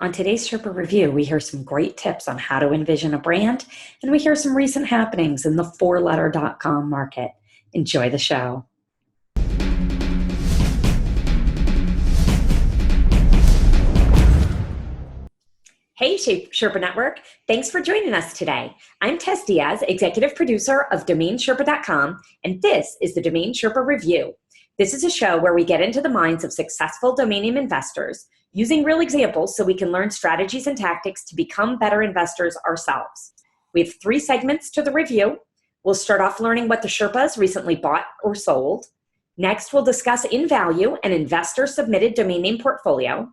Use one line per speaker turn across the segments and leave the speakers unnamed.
On today's Sherpa Review, we hear some great tips on how to envision a brand, and we hear some recent happenings in the four-letter.com market. Enjoy the show. Hey, Sherpa Network. Thanks for joining us today. I'm Tess Diaz, executive producer of DomainSherpa.com, and this is the Domain Sherpa Review. This is a show where we get into the minds of successful domain name investors using real examples so we can learn strategies and tactics to become better investors ourselves. We have 3 segments to the review. We'll start off learning what the Sherpas recently bought or sold. Next, we'll discuss in value an investor-submitted domain name portfolio.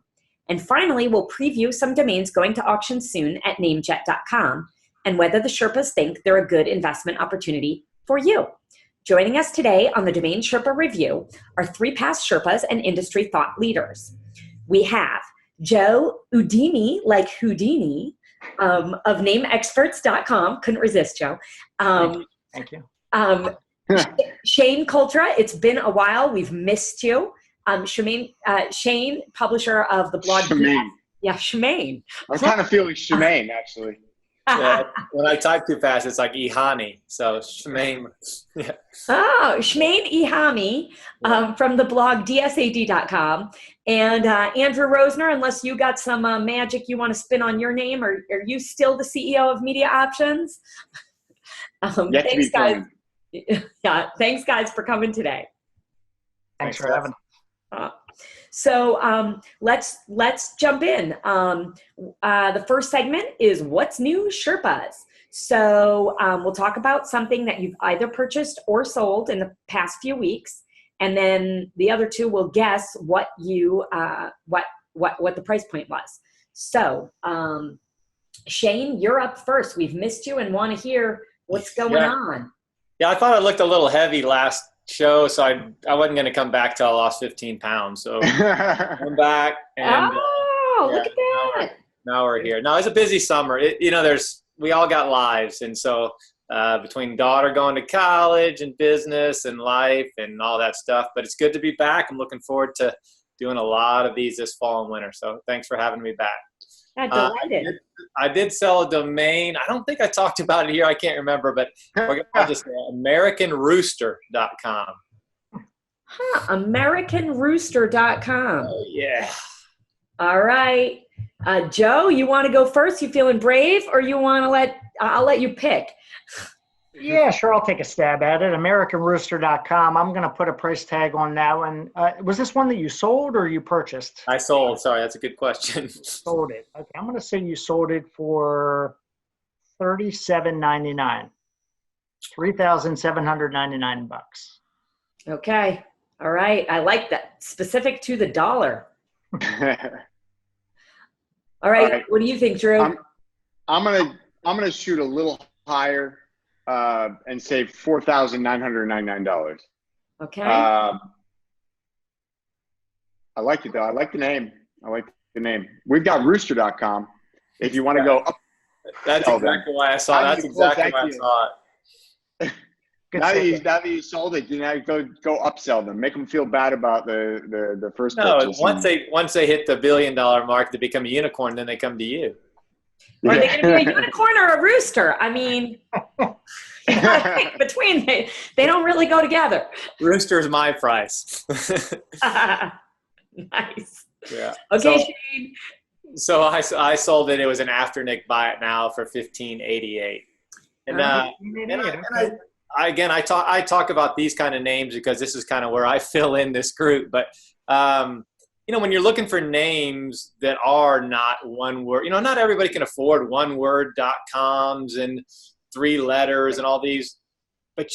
And finally, we'll preview some domains going to auction soon at NameJet.com and whether the Sherpas think they're a good investment opportunity for you. Joining us today on the Domain Sherpa Review are 3 past Sherpas and industry thought leaders. We have Joe Udini, like Houdini, of NameExperts.com. Couldn't resist, Joe.
Thank you.
Shane Coltra, it's been a while. We've missed you. Shane, publisher of the blog.
Shemaine.
Yeah, Shemaine.
I'm kind of feeling Shemaine, actually.
Yeah, when I type too fast, it's like Ihani. So Shemaine. Yeah.
Oh, Shemaine Ihami from the blog dsad.com. And Andrew Rosner, unless you got some magic you want to spin on your name, or are you still the CEO of Media Options? Thanks, guys. Yeah, thanks, guys, for coming today.
Thanks for having us.
So let's jump in. The first segment is what's new Sherpas. So we'll talk about something that you've either purchased or sold in the past few weeks, and then the other 2 will guess what you what the price point was. So Shane, you're up first. We've missed you and want to hear what's going on.
Yeah, I thought I looked a little heavy last show, so I wasn't going to come back till I lost 15 pounds. So I'm back. And,
look at that.
Now we're here. No, it's a busy summer. We all got lives. And so between daughter going to college and business and life and all that stuff, but it's good to be back. I'm looking forward to doing a lot of these this fall and winter. So thanks for having me back.
I'm delighted.
I did sell a domain. I don't think I talked about it here. I can't remember, but I'll just say AmericanRooster.com.
AmericanRooster.com.
Oh, yeah.
All right. Joe, you want to go first? You feeling brave, or you want to I'll let you pick.
Yeah, sure. I'll take a stab at it. AmericanRooster.com. I'm going to put a price tag on that one. Was this one that you sold or you purchased?
I sold. Sorry, that's a good question.
Sold it. Okay, I'm going to say you sold it for $37.99. $3,799 bucks.
Okay. All right. I like that. Specific to the dollar. All right. What do you think, Drew?
I'm gonna shoot a little higher and say $4,999.
Okay.
I like it though. I like the name. We've got Rooster.com. If you want to go up.
That's exactly why I saw it. That's exactly why I saw it.
Now that you sold it, you know, go upsell them. Make them feel bad about the first purchase.
Once they hit the $1 billion mark, they become a unicorn, then they come to you.
Are they going to be a unicorn or a rooster? I mean, you gotta pick between. They don't really go together.
Rooster is my price.
Nice.
Yeah.
Okay, Shane.
So I sold it. It was an after Nick buy it now for $15.88. And I talk about these kind of names because this is kind of where I fill in this group. But when you're looking for names that are not one word, not everybody can afford one-word.coms and 3 letters and all these. But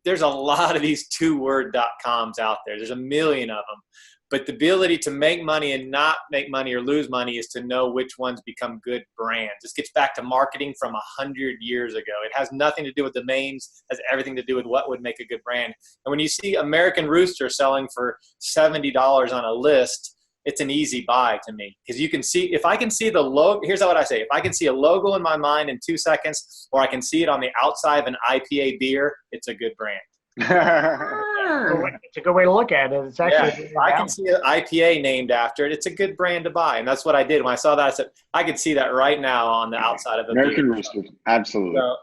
there's a lot of these 2-word.coms out there. There's a million of them. But the ability to make money and not make money or lose money is to know which ones become good brands. This gets back to marketing from 100 years ago. It has nothing to do with domains. It has everything to do with what would make a good brand. And when you see American Rooster selling for $70 on a list, it's an easy buy to me. Because you can see, if I can see the logo, here's what I say. If I can see a logo in my mind in 2 seconds, or I can see it on the outside of an IPA beer, it's a good brand.
term.
It's a good way to look at it. It's actually
I can see an IPA named after it. It's a good brand to buy, and that's what I did when I saw that. I said, I could see that right now on the outside of a
American
beer.
Rooster. Absolutely.
So,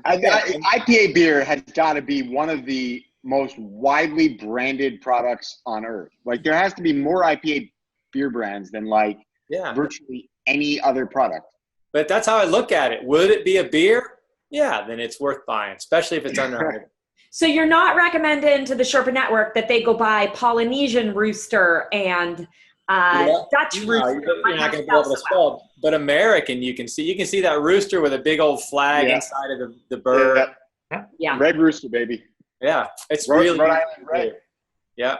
IPA beer has got to be one of the most widely branded products on earth. Like, there has to be more IPA beer brands than virtually any other product.
But that's how I look at it. Would it be a beer? Yeah, then it's worth buying, especially if it's under 100.
So you're not recommending to the Sherpa Network that they go buy Polynesian Rooster and Dutch Rooster?
You're not going to be able to spell, but American, you can see that rooster with a big old flag inside of the bird.
Yeah.
Red Rooster, baby.
Yeah, it's
Rhode
really
Island red.
Yeah.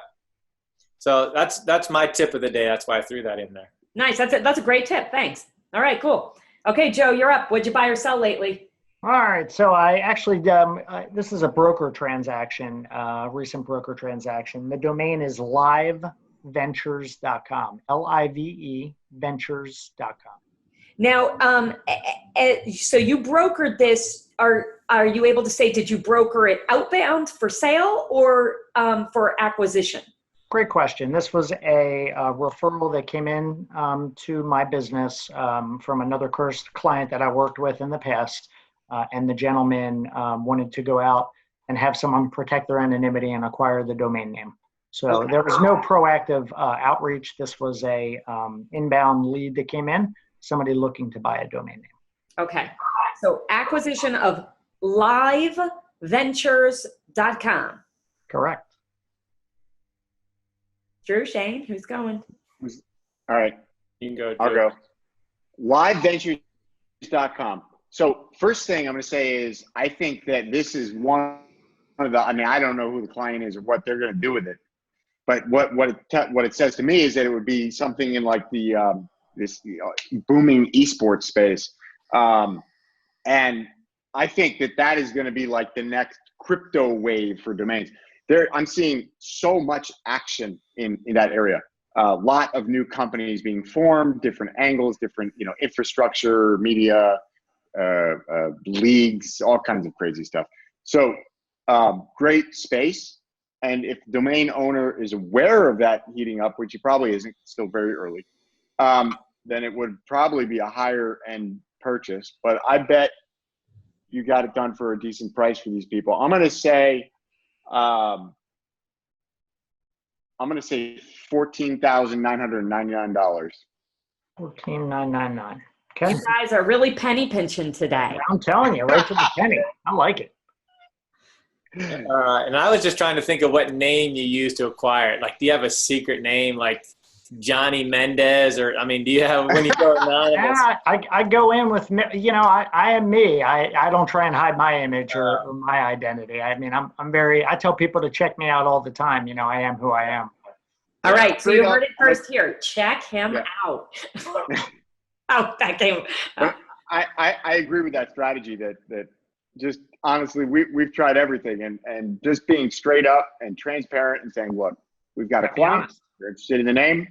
So that's my tip of the day. That's why I threw that in there.
Nice. That's a great tip. Thanks. All right, cool. Okay, Joe, you're up. What'd you buy or sell lately?
All right, so I actually, this is a broker transaction, recent broker transaction. The domain is liveventures.com, L-I-V-E ventures.com.
Now, so you brokered this. Are you able to say, did you broker it outbound for sale or for acquisition?
Great question. This was a referral that came in to my business from another client that I worked with in the past. And the gentleman wanted to go out and have someone protect their anonymity and acquire the domain name. So there was no proactive outreach. This was a inbound lead that came in, somebody looking to buy a domain name.
Okay. So acquisition of liveventures.com.
Correct.
Drew, Shane, who's going?
All right.
You can go.
I'll go. Liveventures.com. So first thing I'm going to say is I think that this is one of the, I don't know who the client is or what they're going to do with it, but what it says to me is that it would be something in like the this booming esports space, and I think that is going to be like the next crypto wave for domains. I'm seeing so much action in that area. A lot of new companies being formed, different angles, different infrastructure, media. Leagues, all kinds of crazy stuff. So great space. And if the domain owner is aware of that heating up, which he probably isn't, still very early, then it would probably be a higher end purchase. But I bet you got it done for a decent price for these people. I'm going to say $14,999.
$14,999. Okay.
You guys are really penny pinching today.
I'm telling you, right to the penny. I like it.
And I was just trying to think of what name you use to acquire it. Like, do you have a secret name like Johnny Mendez, or do you have when you go anonymous?
I go in with I am me. I don't try and hide my image or my identity. I tell people to check me out all the time. I am who I am.
All right, so you heard it first here. Check him out. Oh, that came.
I agree with that strategy that just honestly, we've tried everything and just being straight up and transparent and saying, look, we've got a client, we're interested in the name.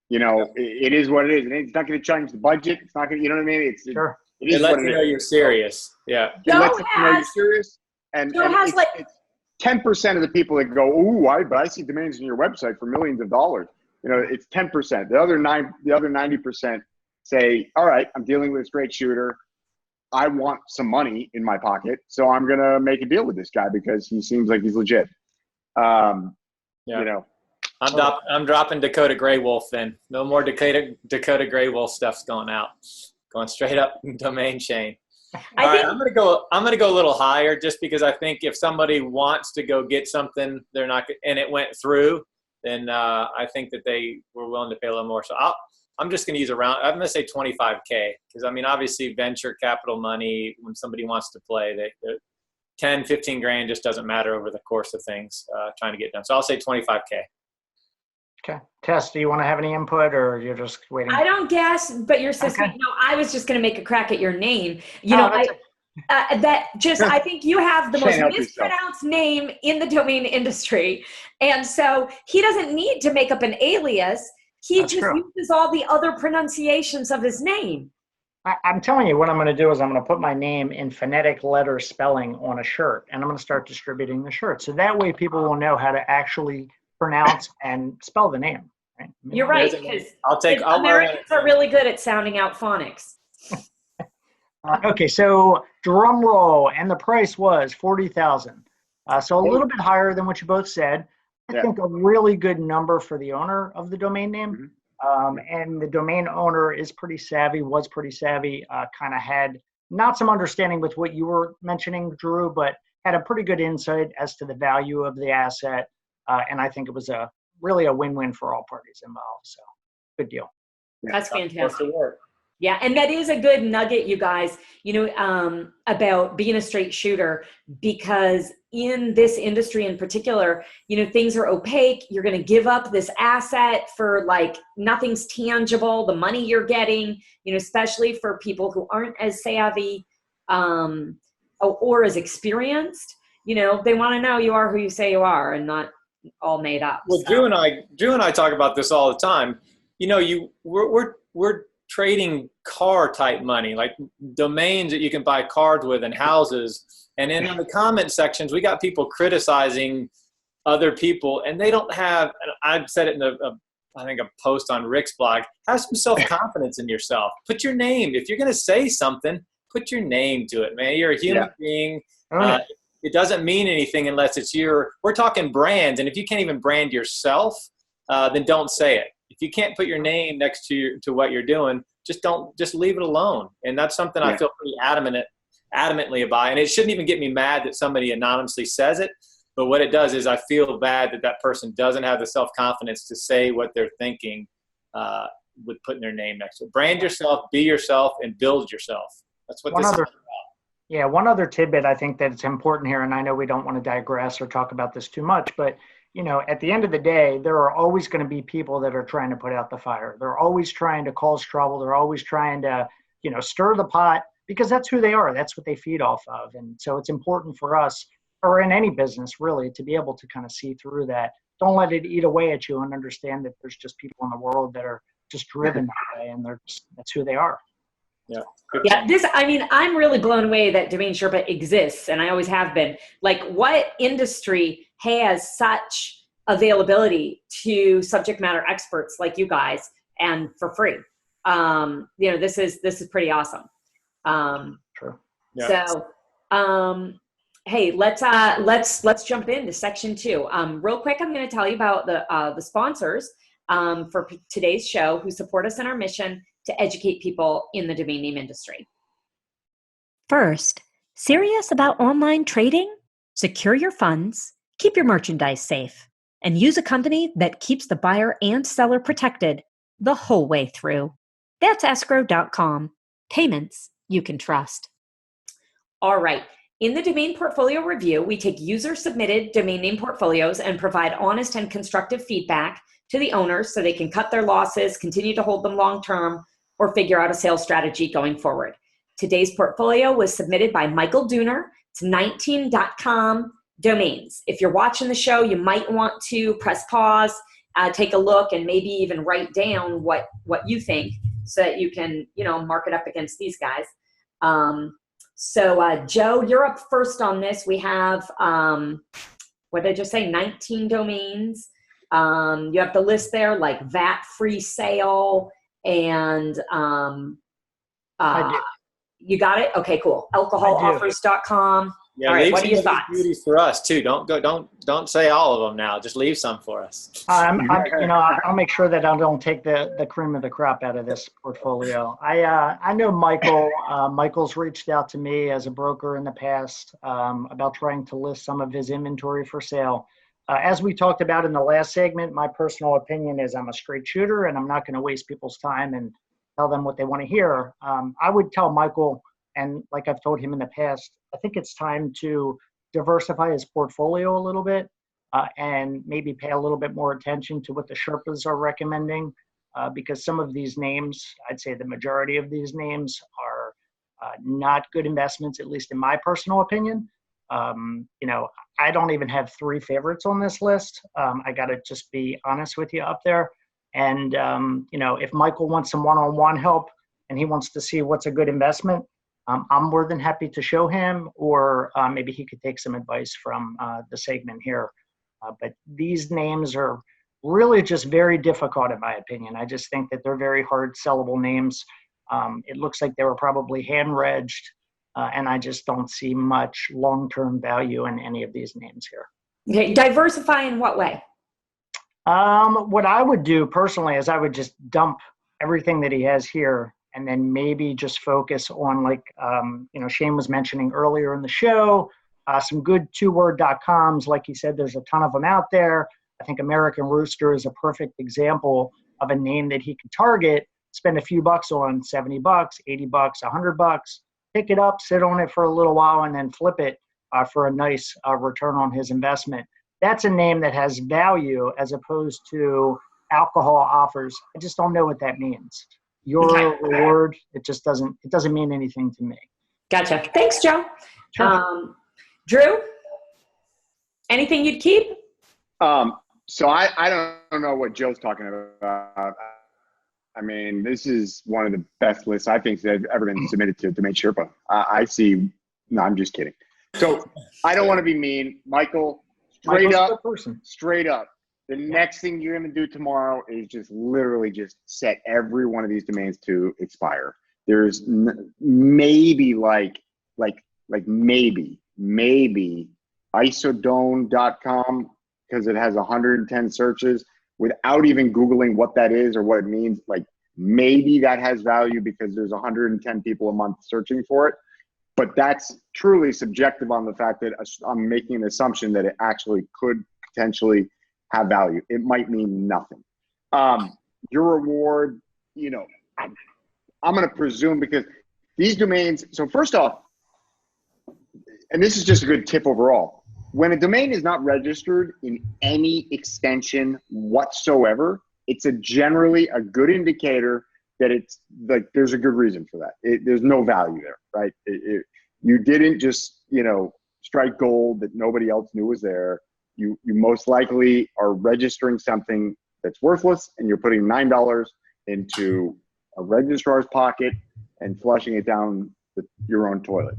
It is what it is. And it's not going to change the budget. It's not going to, you know what I mean?
Sure.
It
lets you know you're serious. Yeah.
It lets you know you're serious. And it's 10% of the people that go, but I see domains on your website for millions of dollars. It's 10%. The other 90% say, all right, I'm dealing with a straight shooter. I want some money in my pocket, so I'm going to make a deal with this guy because he seems like he's legit.
I'm dropping Dakota Grey Wolf then. No more Dakota Grey Wolf stuff's going out. Going straight up domain Shane. I'm going to go a little higher just because I think if somebody wants to go get something, they're not, and it went through, then I think that they were willing to pay a little more. So I'm just going to use I'm going to say 25K because obviously venture capital money, when somebody wants to play, they 10, 15 grand just doesn't matter over the course of things trying to get done. So I'll say 25K.
Okay. Tess, do you want to have any input or you're just waiting?
I don't guess, but your sister,
okay.
I was just going to make a crack at your name. I think you have the most mispronounced name in the domain industry. And so he doesn't need to make up an alias. He uses all the other pronunciations of his name.
I'm telling you what I'm going to do is I'm going to put my name in phonetic letter spelling on a shirt, and I'm going to start distributing the shirt. So that way people will know how to actually pronounce and spell the name. Right?
You're right, because
I'll
Americans are really good at sounding out phonics.
Okay, so drum roll, and the price was $40,000. So a little bit higher than what you both said. I think a really good number for the owner of the domain name. And the domain owner is pretty savvy, was pretty savvy, kind of had not some understanding with what you were mentioning, Drew, but had a pretty good insight as to the value of the asset. And I think it was really a win-win for all parties involved. So good deal.
That's fantastic. Yeah, and that is a good nugget, you guys, about being a straight shooter, because in this industry in particular, things are opaque. You're going to give up this asset for nothing's tangible, the money you're getting, especially for people who aren't as savvy or as experienced. They want to know you are who you say you are and not all made up.
Well, so. Drew and I talk about this all the time. We're trading car type money, like domains that you can buy cars with and houses. And then in the comment sections, we got people criticizing other people, and they don't have, I've said it in I think a post on Rick's blog, have some self-confidence in yourself. Put your name. If you're going to say something, put your name to it, man. You're a human being. It doesn't mean anything unless it's we're talking brands. And if you can't even brand yourself, then don't say it. If you can't put your name next to what you're doing, just leave it alone. And that's something I feel pretty adamantly about. And it shouldn't even get me mad that somebody anonymously says it. But what it does is I feel bad that person doesn't have the self-confidence to say what they're thinking with putting their name next to it. Brand yourself, be yourself, and build yourself. That's what this is about.
Yeah, one other tidbit I think that it's important here, and I know we don't want to digress or talk about this too much, but at the end of the day, there are always going to be people that are trying to put out the fire. They're always trying to cause trouble. They're always trying to, stir the pot, because that's who they are. That's what they feed off of. And so it's important for us, or in any business really, to be able to kind of see through that. Don't let it eat away at you, and understand that there's just people in the world that are just driven that way, and that's who they are.
Yeah.
I'm really blown away that DomainSherpa exists, and I always have been. What industry has such availability to subject matter experts like you guys, and for free? This is pretty awesome.
Sure.
Yeah. So, hey, let's jump into section 2. Real quick, I'm going to tell you about the sponsors for today's show who support us in our mission to educate people in the domain name industry.
First, serious about online trading? Secure your funds, keep your merchandise safe, and use a company that keeps the buyer and seller protected the whole way through. That's escrow.com. Payments you can trust.
All right. In the Domain Portfolio Review, we take user-submitted domain name portfolios and provide honest and constructive feedback to the owners so they can cut their losses, continue to hold them long-term, or figure out a sales strategy going forward. Today's portfolio was submitted by Michael Dooner. It's 19.com domains. If you're watching the show, you might want to press pause, take a look, and maybe even write down what you think so that you can, mark it up against these guys. So Joe, you're up first on this. We have, what did I just say, 19 domains. You have the list there, like VAT-free sale, and you got it? Okay, cool. Alcoholoffers.com.
Yeah,
all right, what are your thoughts?
Beauties for us too. Don't say all of them now. Just leave some for us.
I'll make sure that I don't take the cream of the crop out of this portfolio. I know Michael. Michael's reached out to me as a broker in the past about trying to list some of his inventory for sale. As we talked about in the last segment, my personal opinion is I'm a straight shooter, and I'm not going to waste people's time and tell them what they want to hear. I would tell Michael, and like I've told him in the past, I think it's time to diversify his portfolio a little bit and maybe pay a little bit more attention to what the Sherpas are recommending because some of these names, I'd say the majority of these names are not good investments, at least in my personal opinion. I don't even have 3 favorites on this list. I got to just be honest with you up there. And, if Michael wants some one-on-one help and he wants to see what's a good investment, I'm more than happy to show him, or maybe he could take some advice from the segment here. But these names are really just very difficult, in my opinion. I just think that they're very hard sellable names. It looks like they were probably hand-regged, and I just don't see much long-term value in any of these names here.
Okay, diversify in what way?
What I would do personally is I would just dump everything that he has here, and then maybe just focus on, like, Shane was mentioning earlier in the show, some good two-word.coms. Like he said, there's a ton of them out there. I think American Rooster is a perfect example of a name that he could target, spend a few bucks on, $70, $80, $100, pick it up, sit on it for a little while, and then flip it for a nice return on his investment. That's a name that has value as opposed to alcohol offers. I just don't know what that means. Your reward, it doesn't mean anything to me.
Gotcha. Thanks, Joe.
Sure.
Drew, anything you'd keep?
So I don't know what Joe's talking about. I mean, this is one of the best lists I think that have ever been submitted to DomainSherpa. No, I'm just kidding. So I don't want to be mean. Michael, straight up. The next thing you're going to do tomorrow is just literally just set every one of these domains to expire. There's maybe maybe isodome.com, because it has 110 searches without even Googling what that is or what it means. Like, maybe that has value because there's 110 people a month searching for it. But that's truly subjective on the fact that I'm making an assumption that it actually could potentially have value. It might mean nothing. Your reward, I'm going to presume, because these domains, so first off, and this is just a good tip overall, when a domain is not registered in any extension whatsoever, it's generally a good indicator that it's like there's a good reason for that. There's no value there, right? You didn't just, strike gold that nobody else knew was there. You most likely are registering something that's worthless, and you're putting $9 into a registrar's pocket and flushing it down your own toilet.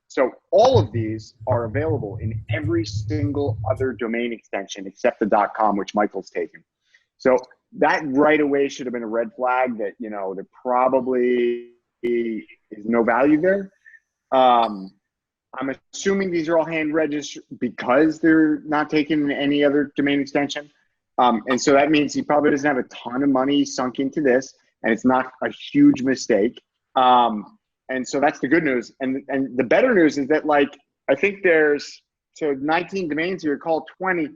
So all of these are available in every single other domain extension except the .com, which Michael's taken. So that right away should have been a red flag that, there probably is no value there. I'm assuming these are all hand registered because they're not taken in any other domain extension. And so that means he probably doesn't have a ton of money sunk into this, and it's not a huge mistake. And so that's the good news. And the better news is that, I think there's 19 domains here, call 20.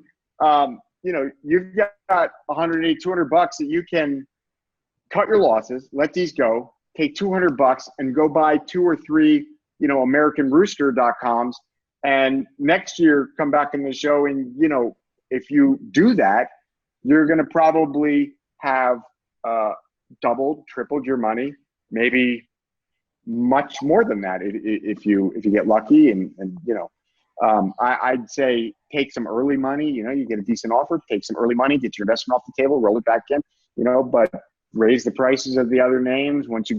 You've got $180, $200 that you can cut your losses, let these go, take $200 and go buy 2 or 3, AmericanRooster.coms. And next year, come back in the show. And, if you do that, you're going to probably have doubled, tripled your money, maybe much more than that if you get lucky. And I'd say take some early money. You get a decent offer, take some early money, get your investment off the table, roll it back in, but raise the prices of the other names. Once you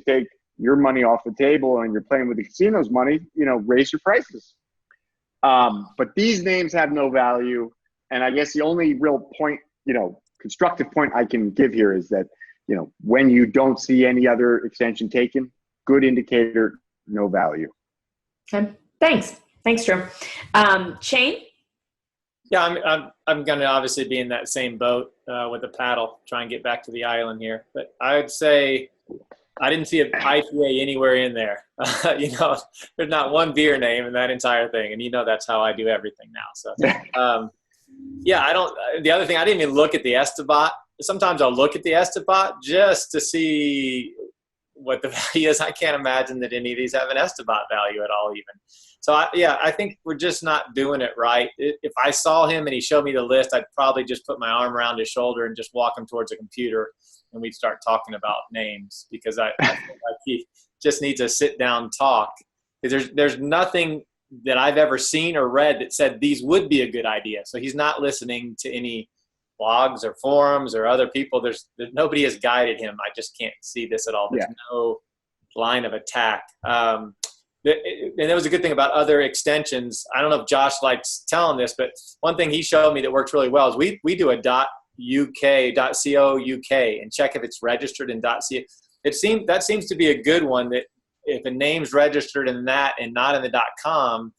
take your money off the table and you're playing with the casino's money, raise your prices. But these names have no value. And I guess the only real point, constructive point I can give here is that, when you don't see any other extension taken, good indicator, no value.
Okay. Thanks, Drew. Shane?
Yeah, I'm going to obviously be in that same boat with the paddle, try and get back to the island here. But I would say I didn't see an IPA anywhere in there. There's not one beer name in that entire thing. And that's how I do everything now. So, the other thing, I didn't even look at the Esterbot. Sometimes I'll look at the Esterbot just to see what the value is. I can't imagine that any of these have an Esterbot value at all even. So, I think we're just not doing it right. If I saw him and he showed me the list, I'd probably just put my arm around his shoulder and just walk him towards a computer, and we'd start talking about names, because I think he just needs a sit-down talk. There's nothing that I've ever seen or read that said these would be a good idea. So he's not listening to any blogs or forums or other people. There's nobody has guided him. I just can't see this at all. There's no line of attack. And that was a good thing about other extensions. I don't know if Josh likes telling this, but one thing he showed me that works really well is we do a .co UK and check if it's registered in .co. That seems to be a good one, that if a name's registered in that and not in the .com,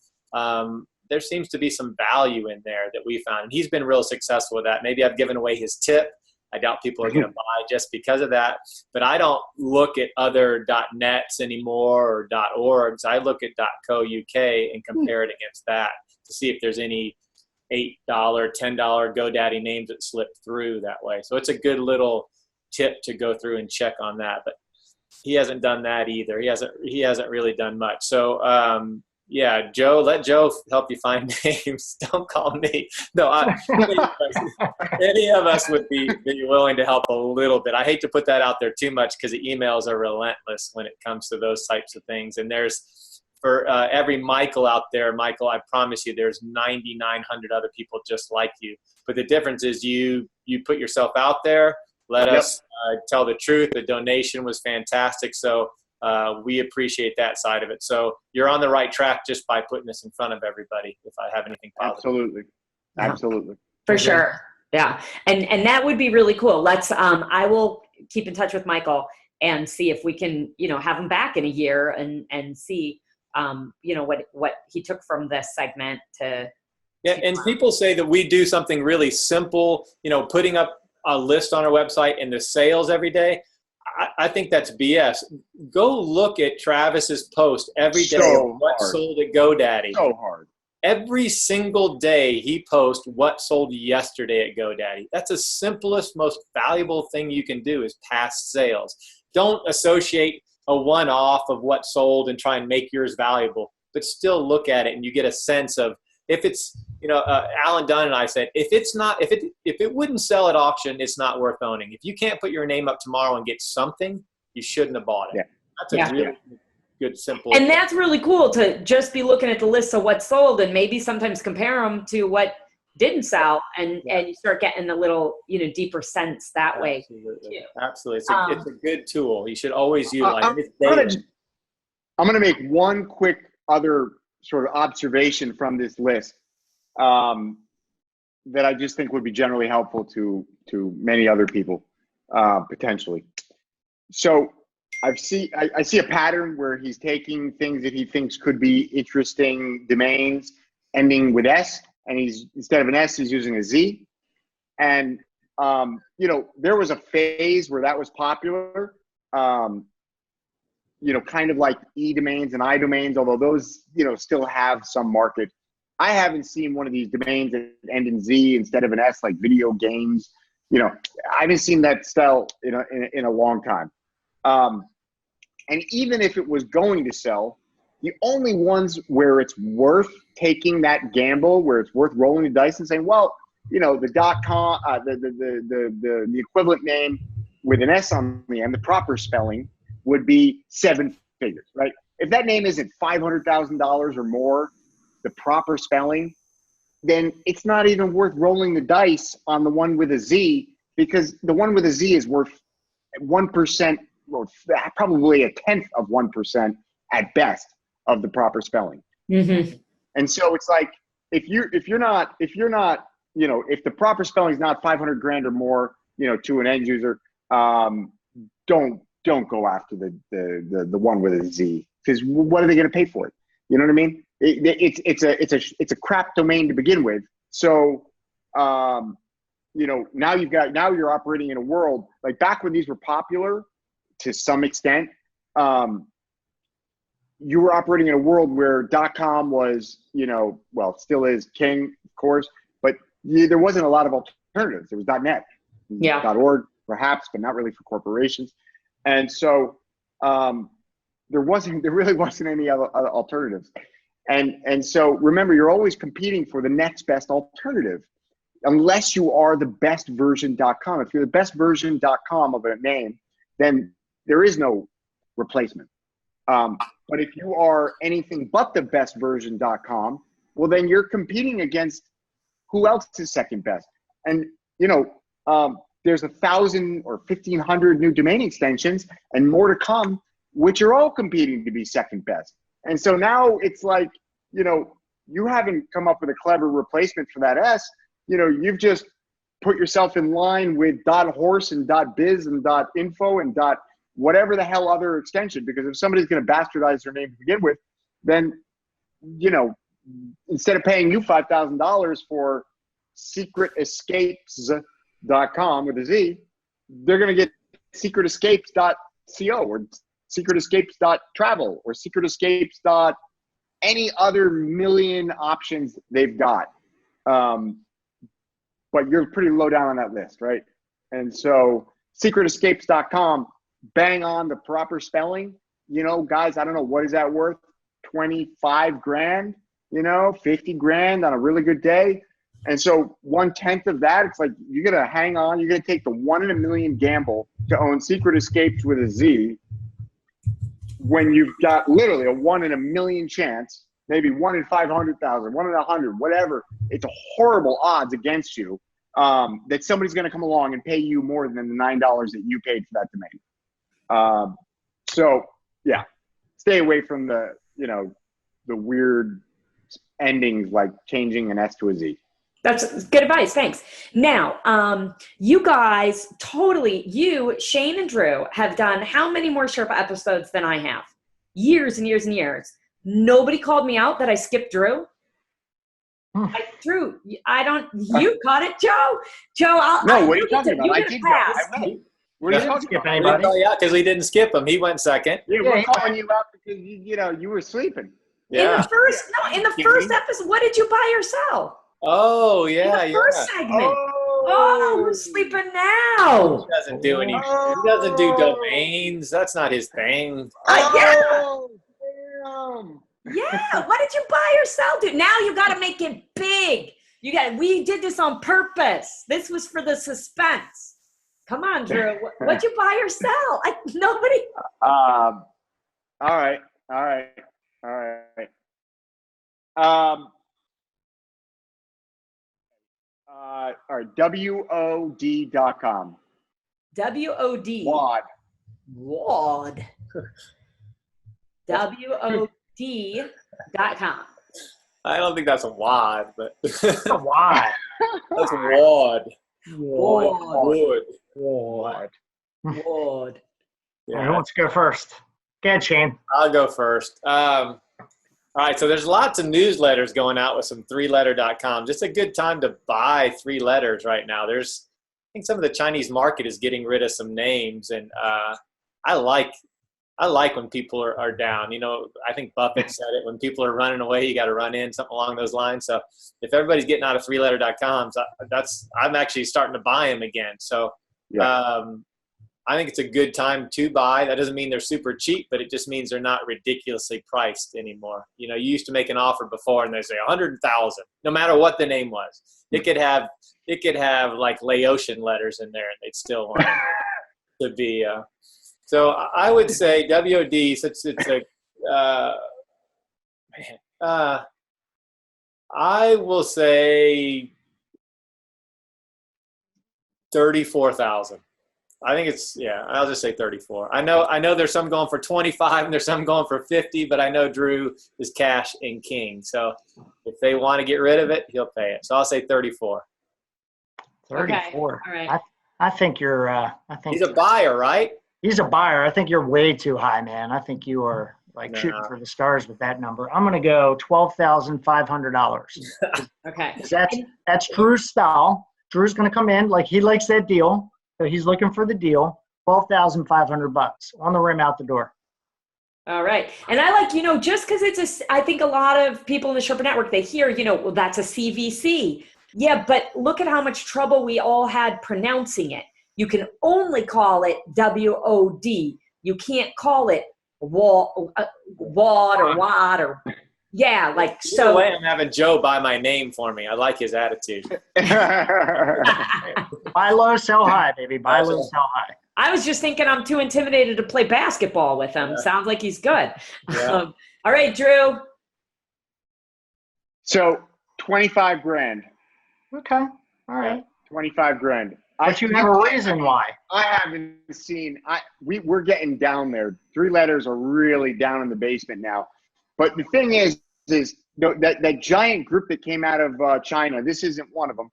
there seems to be some value in there that we found. And he's been real successful with that. Maybe I've given away his tip. I doubt people are going to buy just because of that. But I don't look at other .nets anymore or .orgs. I look at .co UK and compare it against that to see if there's any $8, $10 GoDaddy names that slip through that way. So it's a good little tip to go through and check on that. But he hasn't done that either. He hasn't really done much. So yeah, Joe, let Joe help you find names. Don't call me. No, any of us would be willing to help a little bit. I hate to put that out there too much because the emails are relentless when it comes to those types of things. And there's, for every Michael out there, Michael, I promise you there's 9,900 other people just like you. But the difference is you put yourself out there. Let us tell the truth. The donation was fantastic. So we appreciate that side of it. So you're on the right track just by putting this in front of everybody, if I have anything positive.
Absolutely.
For sure. Yeah. And that would be really cool. Let's, I will keep in touch with Michael and see if we can, have him back in a year and see, what he took from this segment to.
Yeah. And people say that we do something really simple, putting up a list on our website and the sales every day. I think that's BS. Go look at Travis's post every day of what sold at GoDaddy.
So hard.
Every single day he posts what sold yesterday at GoDaddy. That's the simplest, most valuable thing you can do is past sales. Don't associate a one-off of what sold and try and make yours valuable, but still look at it and you get a sense of, if it's, Alan Dunn and I said, if it wouldn't sell at auction, it's not worth owning. If you can't put your name up tomorrow and get something, you shouldn't have bought it.
Yeah.
That's a really good, simple.
And that's really cool to just be looking at the list of what sold and maybe sometimes compare them to what didn't sell and you start getting a little, deeper sense that way. Too.
Absolutely. It's a good tool. You should always utilize it.
I'm going to make one quick other sort of observation from this list that I just think would be generally helpful to many other people potentially. So I see a pattern where he's taking things that he thinks could be interesting domains ending with S, and he's, instead of an S, he's using a Z. And there was a phase where that was popular. Kind of like E domains and I domains, although those, still have some market. I haven't seen one of these domains that end in Z instead of an S, like video games. I haven't seen that sell in a long time. And even if it was going to sell, the only ones where it's worth taking that gamble, where it's worth rolling the dice and saying, well, the .com, the equivalent name with an S on the end, the proper spelling, would be 7 figures, right? If that name isn't $500,000 or more, the proper spelling, then it's not even worth rolling the dice on the one with a Z, because the one with a Z is worth 1%, or probably 0.1% at best of the proper spelling.
Mm-hmm.
And so it's like, if the proper spelling is not 500 grand or more, to an end user, don't go after the one with a Z, because what are they going to pay for it? You know what I mean? It's a crap domain to begin with. So, now you're operating in a world like back when these were popular to some extent. You were operating in a world where .com was, still is king, of course, but there wasn't a lot of alternatives. There was .net, .org perhaps, but not really for corporations. And so there really wasn't any other alternatives. And so remember, you're always competing for the next best alternative, unless you are the best version.com. If you're the best version.com of a name, then there is no replacement. But if you are anything but the best version.com, well, then you're competing against who else is second best. And there's 1,000 or 1,500 new domain extensions and more to come, which are all competing to be second best. And so now it's like, you haven't come up with a clever replacement for that S. You've just put yourself in line with .horse and .biz and .info and whatever the hell other extension, because if somebody's going to bastardize their name to begin with, then, instead of paying you $5,000 for secretescapes.com with a Z, they're going to get secretescapes.co or secretescapes.travel or secretescapes. Any other million options they've got. But you're pretty low down on that list, right? And so secretescapes.com, bang on the proper spelling. Guys, I don't know, what is that worth? 25 grand, 50 grand on a really good day. And so 1/10 of that, it's like, you're going to hang on. You're going to take the 1 in a million gamble to own Secret Escapes with a Z when you've got literally a 1 in a million chance, maybe 1 in 500,000, 1 in 100, whatever. It's horrible odds against you that somebody's going to come along and pay you more than the $9 that you paid for that domain. So yeah, stay away from the weird endings like changing an S to a Z.
That's good advice. Thanks. Now, you guys Shane and Drew have done how many more Sherpa episodes than I have? Years and years and years. Nobody called me out that I skipped Drew. You caught it, Joe?
No, what are you talking about? I did pass. What are you talking about?
Anybody? Because we didn't skip him. He went second.
Yeah, we're calling you out because you were sleeping.
Yeah.
In the first episode, what did you buy or sell?
Oh, yeah.
In the first segment. Oh, who's sleeping now?
He doesn't do any. He doesn't do domains. That's not his thing.
Damn.
Yeah. What did you buy or sell, dude? Now you got to make it big. We did this on purpose. This was for the suspense. Come on, Drew. What'd you buy or sell? Nobody.
All right. All right, WOD.com.
WOD.
WOD.
WOD. WOD.com.
I don't think that's a wad, but
It's a why.
that's wad.
WOD.
Ward.
WOD.
Yeah.
Who wants to go first? Go ahead, Shane.
I'll go first. All right, so there's lots of newsletters going out with some 3letter.com. Just a good time to buy 3 letters right now. I think some of the Chinese market is getting rid of some names, and I like when people are down. I think Buffett said it, when people are running away, you got to run in, something along those lines. So if everybody's getting out of 3letter.coms, I'm actually starting to buy them again. So I think it's a good time to buy. That doesn't mean they're super cheap, but it just means they're not ridiculously priced anymore. You used to make an offer before and they say 100,000, no matter what the name was. It could have like Laotian letters in there and they'd still want it to be. So I would say WOD, since it's I will say 34,000. I think I'll just say 34. I know there's some going for 25 and there's some going for 50, but I know Drew is cash and king. So if they want to get rid of it, he'll pay it. So I'll say 34.
34.
Okay. All right.
I think you're
He's a buyer, right?
He's a buyer. I think you're way too high, man. I think you are shooting for the stars with that number. I'm going to go $12,500.
Okay.
That's Drew's style. Drew's going to come in like he likes that deal. So he's looking for the deal. $12,500 on the rim out the door.
All right. And I like, just because I think a lot of people in the Sherpa network, they hear, well, that's a CVC. Yeah, but look at how much trouble we all had pronouncing it. You can only call it WOD. You can't call it WAD or WAD or yeah, like so.
Either way, I'm having Joe buy my name for me. I like his attitude.
Buy low, sell high, baby. Buy low, sell high.
I was just thinking I'm too intimidated to play basketball with him. Yeah. Sounds like he's good.
Yeah.
All right, Drew.
So 25 grand.
Okay. All right.
25 grand.
But you have a reason why.
I haven't seen. We're getting down there. 3 letters are really down in the basement now. But the thing is that giant group that came out of China. This isn't one of them.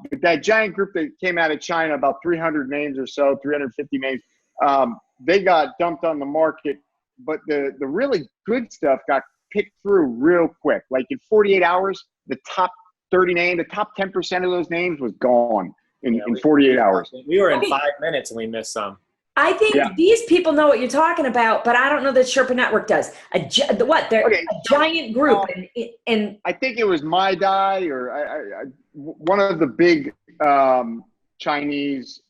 But that giant group that came out of China, about 300 names or so, 350 names. They got dumped on the market, but the really good stuff got picked through real quick. Like in 48 hours, the top 30 names, the top 10% of those names was gone in 48 hours.
We were in 5 minutes and we missed some.
I think these people know what you're talking about, but I don't know that Sherpa Network does. They're a giant group. And
I think it was My Dai or one of the big Chinese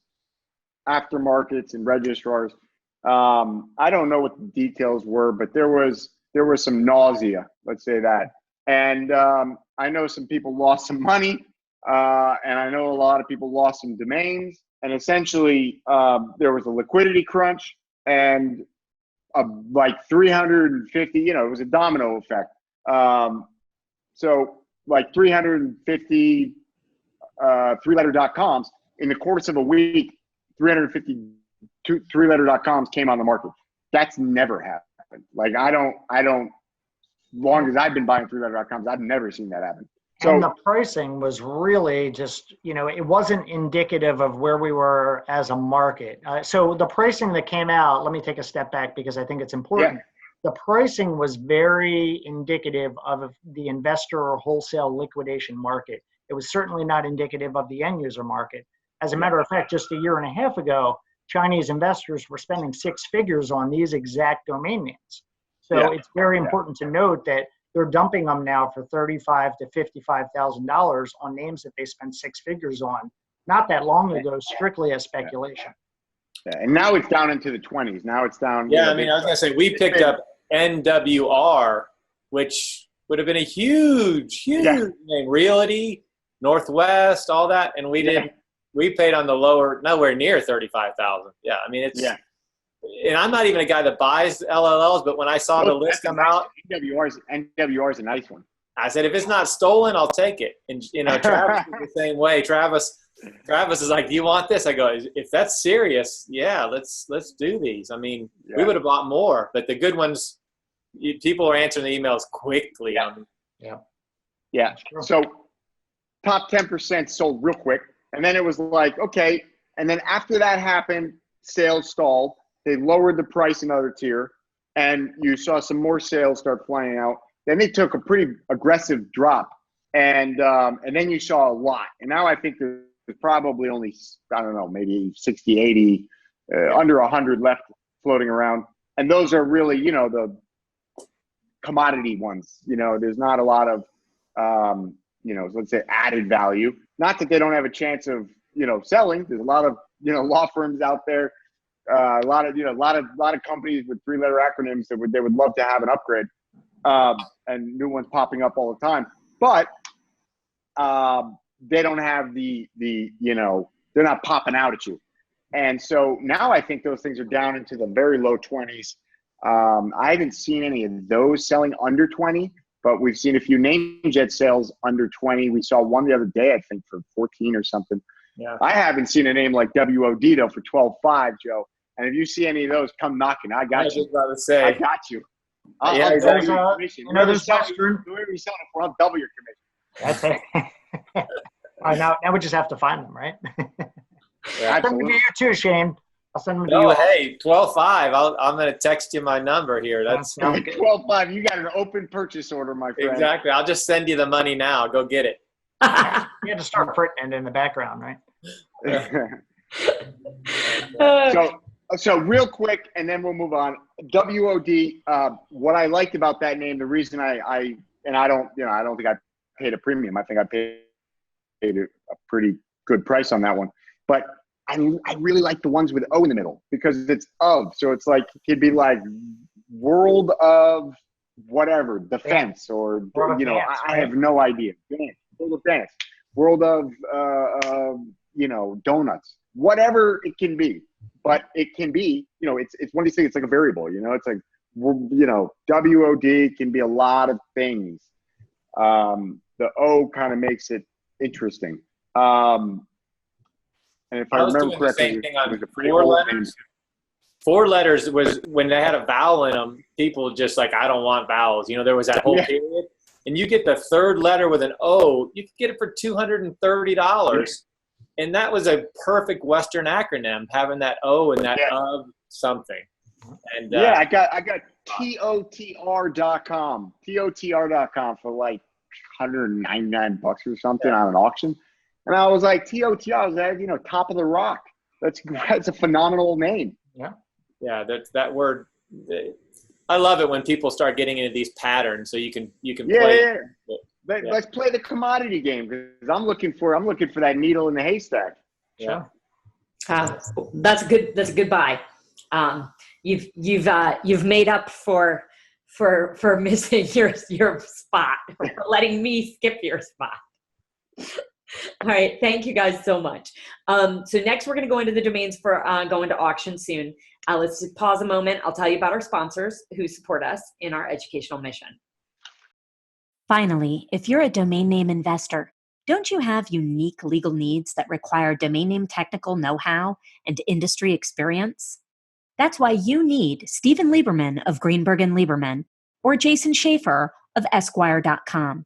aftermarkets and registrars. I don't know what the details were, but there was some nausea, let's say that. And I know some people lost some money, and I know a lot of people lost some domains. And essentially, there was a liquidity crunch and like 350, it was a domino effect. So like 350 3letter.coms in the course of a week, 350 3letter.coms came on the market. That's never happened. Like I don't, long as I've been buying 3letter.coms, I've never seen that happen. So,
and the pricing was really just, it wasn't indicative of where we were as a market. So the pricing that came out, let me take a step back because I think it's important. Yeah. The pricing was very indicative of the investor or wholesale liquidation market. It was certainly not indicative of the end user market. As a matter of fact, just a year and a half ago, Chinese investors were spending 6 figures on these exact domain names. So it's very important to note that they're dumping them now for $35,000 to $55,000 on names that they spent 6 figures on not that long ago, strictly as speculation.
Yeah, and now it's down into the 20s. Now it's down.
Yeah, I mean, I was going to say, we picked up NWR, which would have been a huge name. Realty, Northwest, all that. And we didn't. We paid on the lower, nowhere near 35,000. Yeah, I mean, it's. Yeah. And I'm not even a guy that buys LLLs, but when I saw the list come out,
NWR is a nice one.
I said, if it's not stolen, I'll take it. And Travis is the same way. Travis is like, do you want this? I go, if that's serious, yeah, let's do these. I mean, we would have bought more, but the good ones, people are answering the emails quickly.
Yeah. So top 10% sold real quick, and then it was like, okay, and then after that happened, sales stalled. They lowered the price another tier, and you saw some more sales start flying out. Then they took a pretty aggressive drop, and then you saw a lot. And now I think there's probably only, I don't know, maybe 60, 80, under 100 left floating around. And those are really, the commodity ones. There's not a lot of, let's say added value. Not that they don't have a chance of, selling. There's a lot of, law firms out there. A lot of companies with 3-letter acronyms that they would love to have an upgrade, and new ones popping up all the time. But they don't have they're not popping out at you. And so now I think those things are down into the very low 20s. I haven't seen any of those selling under 20, but we've seen a few NameJet sales under 20. We saw one the other day, I think, for 14 or something. Yeah. I haven't seen a name like WOD though for 12.5, Joe. And if you see any of those, come knocking. I got you. I was about to say. I got you. I'll double your commission. Whoever you're selling it for, I'll double your commission.
That's it. Now we just have to find them, right? I'll send them to you too, Shane. I'll send them to you.
Oh, hey, 12.5. I'm going to text you my number here. That's
12.5. You got an open purchase order, my friend.
Exactly. I'll just send you the money now. Go get it.
You had to start printing in the background, right?
So real quick, and then we'll move on. WOD. What I liked about that name, the reason I don't think I paid a premium. I think I paid a pretty good price on that one. But I really like the ones with O in the middle because it's of. So it's like it could be like World of whatever defense or I have no idea. World of dance. World of donuts. Whatever it can be. But it can be, it's one of these things, it's like a variable, it's like, WOD can be a lot of things. The O kind of makes it interesting. And if
I
I
was
remember
doing the
correctly,
same thing on
it was a pretty
4
old
letters.
name.
4 letters was when they had a vowel in them, people just like, I don't want vowels. You know, there was that whole period. And you get the 3rd letter with an O, you could get it for $230. And that was a perfect Western acronym, having that O and that of something. And
I got TOTR.com. TOTR.com for like $199 or something on an auction. And I was like, TOTR, I was like, you know, top of the rock. That's a phenomenal name.
Yeah, that word. I love it when people start getting into these patterns, so you can play.
Yeah. Let's play the commodity game, because I'm looking for that needle in the haystack.
Yeah.
That's a good buy. You've made up for missing your spot, or for letting me skip your spot. All right, thank you guys so much. So next we're going to go into the domains for going to auction soon. Let's just pause a moment. I'll tell you about our sponsors who support us in our educational mission.
Finally, if you're a domain name investor, don't you have unique legal needs that require domain name technical know-how and industry experience? That's why you need Stephen Lieberman of Greenberg & Lieberman or Jason Schaefer of Esquire.com.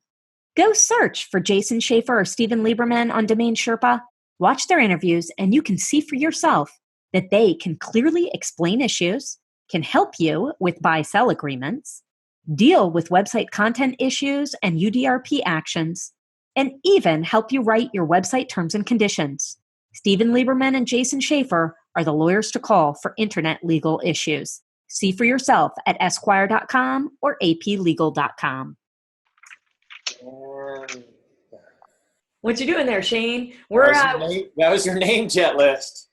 Go search for Jason Schaefer or Stephen Lieberman on DomainSherpa, watch their interviews, and you can see for yourself that they can clearly explain issues, can help you with buy-sell agreements, deal with website content issues and UDRP actions, and even help you write your website terms and conditions. Stephen Lieberman and Jason Schaefer are the lawyers to call for internet legal issues. See for yourself at Esquire.com or APlegal.com.
What you doing there, Shane?
That was your NameJet list.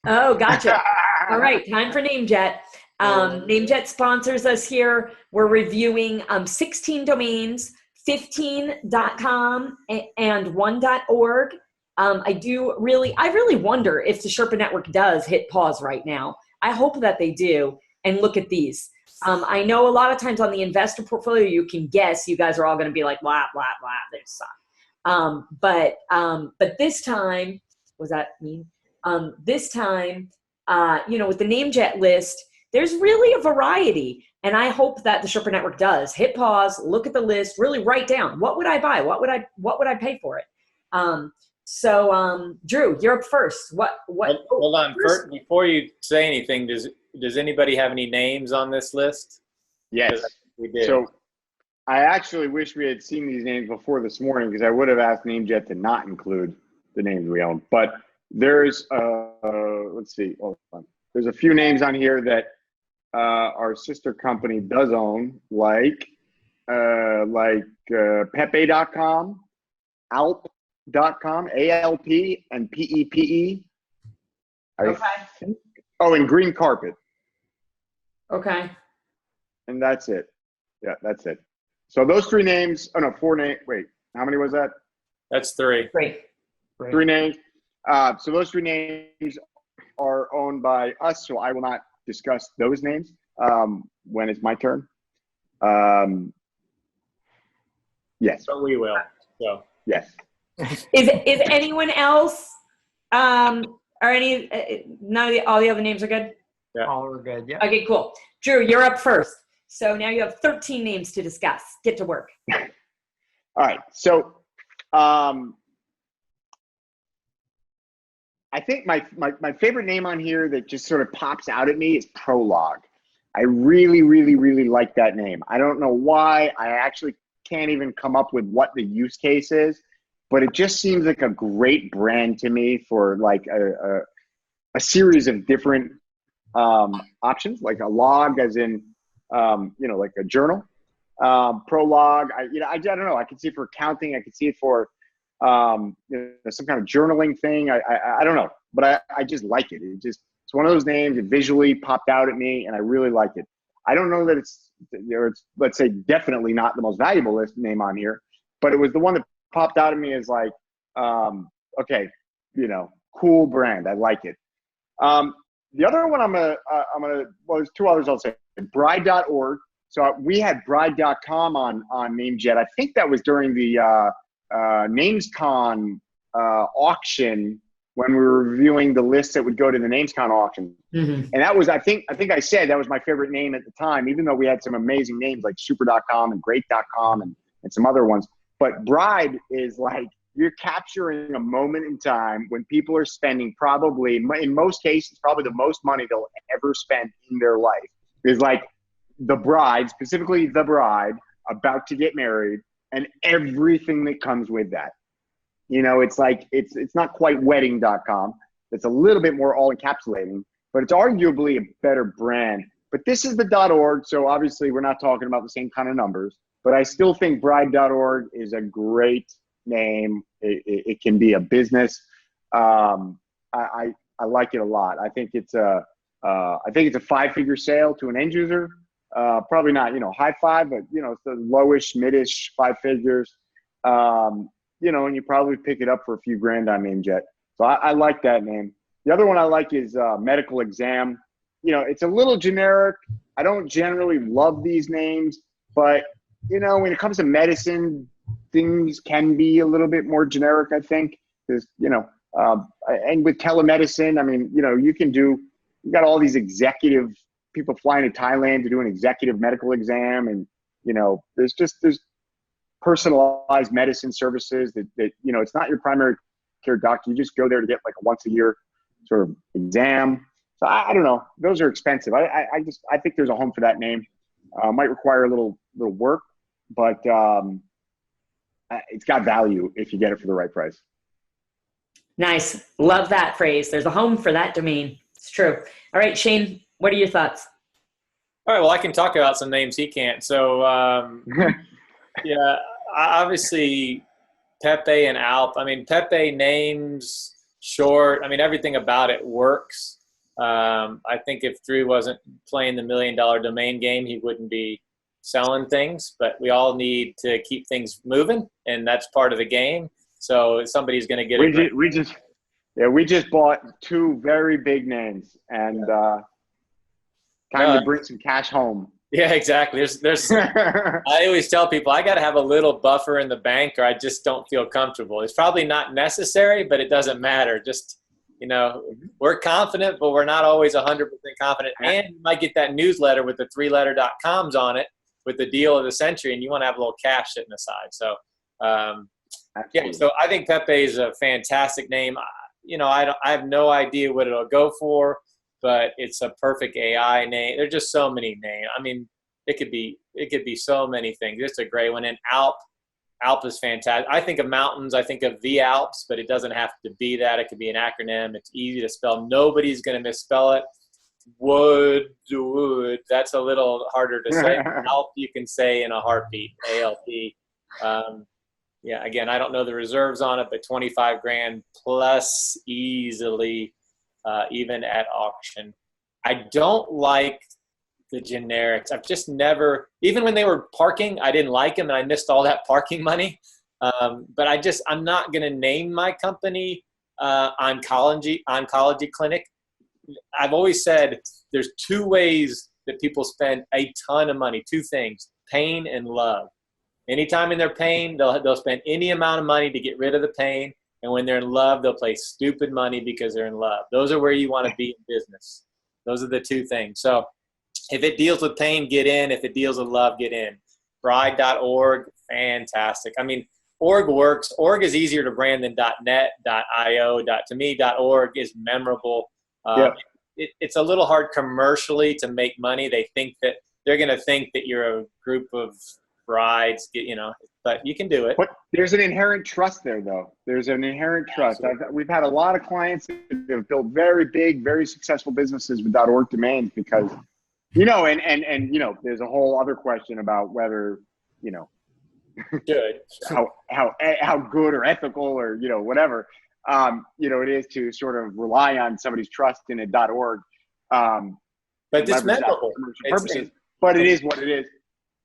Oh, gotcha. All right, time for NameJet. NameJet sponsors us here. We're reviewing 16 domains, 15.com and 1.org. I really wonder if the Sherpa Network does hit pause right now. I hope that they do. And look at these. I know a lot of times on the investor portfolio, you can guess you guys are all going to be like, blah, blah, blah, they suck. But this time, what does that mean? This time, with the NameJet list, there's really a variety. And I hope that the Sherpa Network does hit pause, look at the list, really write down, what would I buy? What would I pay for it? Drew, you're up first.
Hold on. First, before you say anything, does anybody have any names on this list?
Yes,
we did.
So I actually wish we had seen these names before this morning, because I would have asked NameJet to not include the names we own. But there's, let's see, hold on. There's a few names on here that our sister company does own, like Pepe.com, Alp.com, ALP, and PEPE.
Okay.
Oh, and Green Carpet.
Okay.
And that's it. Yeah, that's it. So those 3 names, 4 names. Wait, how many was that?
That's 3.
Great.
3 names. So those 3 names are owned by us, so I will not discuss those names when it's my turn. Yes.
But we will. So
yes.
Is anyone else or any all the other names are good?
Yeah.
All are good. Yeah.
Okay, cool. Drew, you're up first. So now you have 13 names to discuss. Get to work.
All right. So I think my favorite name on here that just sort of pops out at me is Prologue. I really, really, really like that name. I don't know why. I actually can't even come up with what the use case is, but it just seems like a great brand to me for like a series of different options, like a log, as in like a journal. Prologue. I don't know. I can see it for accounting. I can see it for some kind of journaling thing. I don't know, but I just like it. It's one of those names. It visually popped out at me, and I really like it. I don't know that it's let's say definitely not the most valuable name on here, but it was the one that popped out at me as like, okay, cool brand. I like it. The other one I'm gonna there's 2 others I'll say. Bride.org. So we had Bride.com on NameJet. I think that was during the NamesCon auction when we were reviewing the lists that would go to the NamesCon auction.
Mm-hmm.
And that was, I think I said that was my favorite name at the time, even though we had some amazing names like super.com and great.com and some other ones. But Bride is like, you're capturing a moment in time when people are spending probably, in most cases, probably the most money they'll ever spend in their life. Is like the bride, specifically the bride, about to get married and everything that comes with that. You know, it's like, it's not quite wedding.com. It's a little bit more all encapsulating, but it's arguably a better brand. But this is the .org, so obviously we're not talking about the same kind of numbers, but I still think bride.org is a great name. It can be a business. I like it a lot. I think it's a 5-figure sale to an end user. Probably not, high five, but it's the lowish, midish 5 figures. And you probably pick it up for a few grand on NameJet. So I like that name. The other one I like is Medical Exam. It's a little generic. I don't generally love these names, but when it comes to medicine, things can be a little bit more generic, I think. There's, and with telemedicine, I mean, you got all these executive people flying to Thailand to do an executive medical exam. And, there's personalized medicine services that it's not your primary care doctor. You just go there to get like a once a year sort of exam. So I don't know. Those are expensive. I think there's a home for that name. Might require a little work, but it's got value if you get it for the right price.
Nice. Love that phrase. There's a home for that domain. It's true. All right, Shane, what are your thoughts?
All right. Well, I can talk about some names he can't. So, yeah, obviously Pepe and Alp. I mean, Pepe names short. I mean, everything about it works. I think if Drew wasn't playing the $1 million domain game, he wouldn't be selling things. But we all need to keep things moving, and that's part of the game. So somebody's going to get it.
We just bought 2 very big names, and time to bring some cash home.
Yeah, exactly. There's. I always tell people I got to have a little buffer in the bank, or I just don't feel comfortable. It's probably not necessary, but it doesn't matter. Just we're confident, but we're not always 100% confident. And you might get that newsletter with the 3-letter.coms on it with the deal of the century, and you want to have a little cash sitting aside. So, yeah. So I think Pepe is a fantastic name. I have no idea what it'll go for, but it's a perfect AI name. There's just so many names. I mean, it could be so many things. It's a great one. And Alp is fantastic. I think of mountains. I think of the Alps, but it doesn't have to be that. It could be an acronym. It's easy to spell. Nobody's going to misspell it. Wood. That's a little harder to say. Alp you can say in a heartbeat. ALP. Yeah. Again, I don't know the reserves on it, but 25 grand plus easily. Even at auction. I don't like the generics. I've just never, even when they were parking, I didn't like them and I missed all that parking money. But I'm not going to name my company oncology clinic. I've always said there's 2 ways that people spend a ton of money, 2 things, pain and love. Anytime in their pain, they'll spend any amount of money to get rid of the pain. And when they're in love, they'll pay stupid money because they're in love. Those are where you want to be in business. Those are the 2 things. So if it deals with pain, get in. If it deals with love, get in. Bride.org, fantastic. I mean, org works. Org is easier to brand than .net, .io. To me, .org is memorable. It's a little hard commercially to make money. They're going to think that you're a group of brides, but you can do it.
But there's an inherent trust there, though. There's an inherent trust. We've had a lot of clients that have built very big, very successful businesses with .org domains because, there's a whole other question about whether,
good.
how good or ethical or, whatever, it is to sort of rely on somebody's trust in a .org.
But it's memorable.
But it is what it is.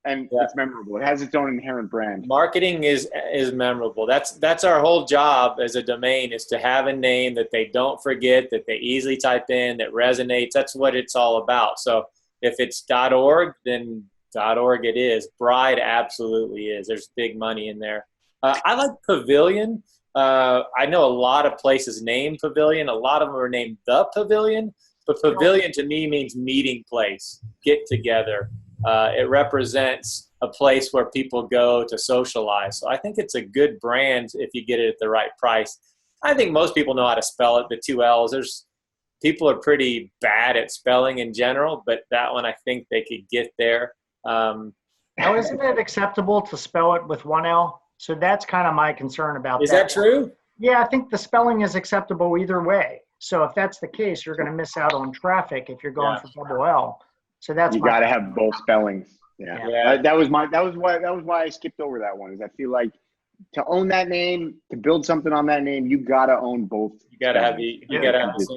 And it's memorable. It has its own inherent brand.
Marketing is memorable. That's our whole job as a domain, is to have a name that they don't forget, that they easily type in, that resonates. That's what it's all about. So if it's .org, then .org it is. Bride absolutely is. There's big money in there. I like Pavilion. I know a lot of places named Pavilion. A lot of them are named The Pavilion. But Pavilion to me means meeting place, get together. It represents a place where people go to socialize. So I think it's a good brand if you get it at the right price. I think most people know how to spell it, the 2 L's. People are pretty bad at spelling in general, but that one I think they could get there.
Now, isn't it acceptable to spell it with 1 L? So that's kind of my concern about that.
Is that true?
Yeah, I think the spelling is acceptable either way. So if that's the case, you're going to miss out on traffic if you're going for double L. So that's
you got to have both spellings. Yeah. That was why I skipped over that one. Is I feel like to own that name, to build something on that name, you got to own both.
You got to have the single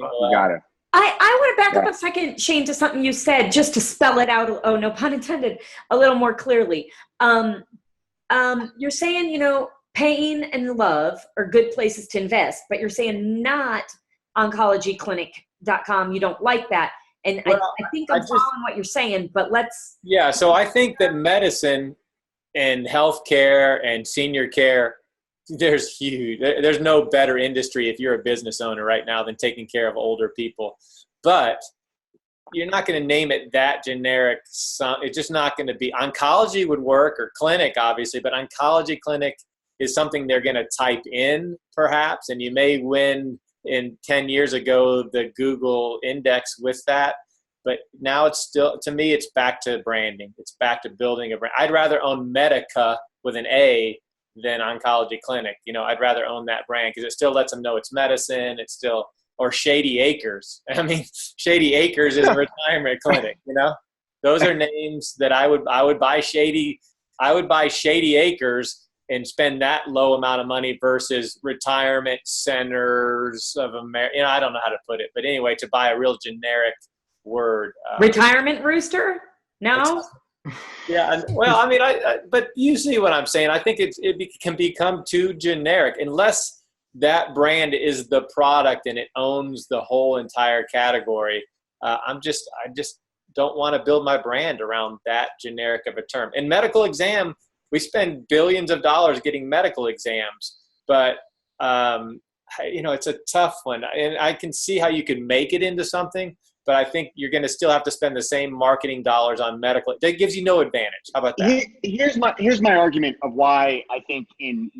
L.
You got to.
I want to back up a second, Shane, to something you said, just to spell it out, oh, no pun intended, a little more clearly. You're saying, pain and love are good places to invest, but you're saying not oncologyclinic.com. You don't like that. And well, I think I'm following what you're saying, but let's.
Yeah, so I think that medicine and healthcare and senior care, there's no better industry if you're a business owner right now than taking care of older people. But you're not going to name it that generic. It's just not going to be. Oncology would work, or clinic, obviously, but oncology clinic is something they're going to type in, perhaps, and you may win in 10 years ago the Google index with that. But now it's still, to me, it's back to branding. It's back to building a brand. I'd rather own Medica with an A than Oncology Clinic. I'd rather own that brand because it still lets them know it's medicine. It's still, or Shady Acres. I mean, Shady Acres is a retirement clinic. Those are names that I would buy Shady Acres and spend that low amount of money versus Retirement Centers of America. I don't know how to put it, but anyway, to buy a real generic word.
Retirement Rooster? No?
Yeah. Well, I mean, but you see what I'm saying. I think it can become too generic unless that brand is the product and it owns the whole entire category. I just don't want to build my brand around that generic of a term. In medical exam, we spend billions of dollars getting medical exams, but it's a tough one. And I can see how you can make it into something, but I think you're going to still have to spend the same marketing dollars on medical. That gives you no advantage. How about that?
Here's my argument of why I think in